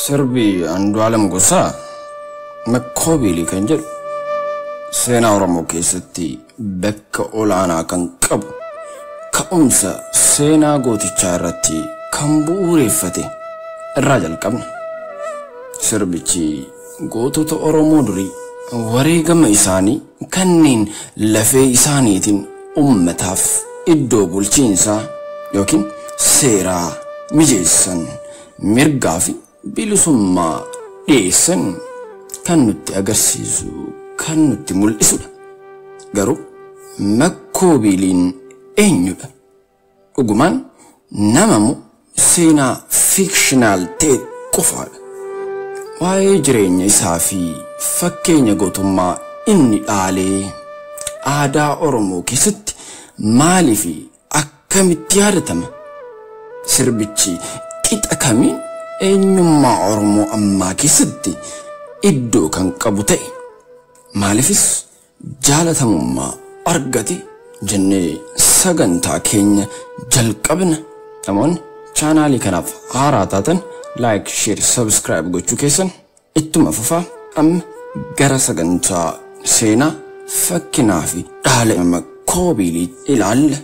Sirbi Andu'aalem Gosaa Makkoobiilii kan jedhu seenaa Oromoo keessatti bakka olaanaa kan qabu ka'umsa seenaa gootichaa irratti kan bu'uureffate irraa jalqabna. Sirbichi gootota Oromoo durii wareegama isaanii kanneen lafee isaaniitiin ummataaf iddoo bulchiinsaa yookiin seeraa mijeessan mirgaa fi bilisummaa dhiyeessan kan nutti agarsiisu kan nutti mul'isudha. Garuu Makkoobiiliin eenyudha? Dhugumaan namamu seenaa fiikshinaal ta'e qofaadha. Waa'ee jireenya isaa fi fakkeenya gootummaa inni dhaalee aadaa Oromoo keessatti maalii fi akkamitti yaadatama? Sirbichi qixa kamiin eenyummaa Oromoo ammaa keessatti iddoo kan qabu ta'e? Maaliifis jaalatamummaa argate jennee sagantaa keenya jalqabna. Namoonni chaanaalii kanaaf haaraa taatan like, share, subscribe gochuu keessan ittuma fufaa. Amma gara sagantaa seenaa fakkinaa fi dhaala Makkoobiilii ilaalla.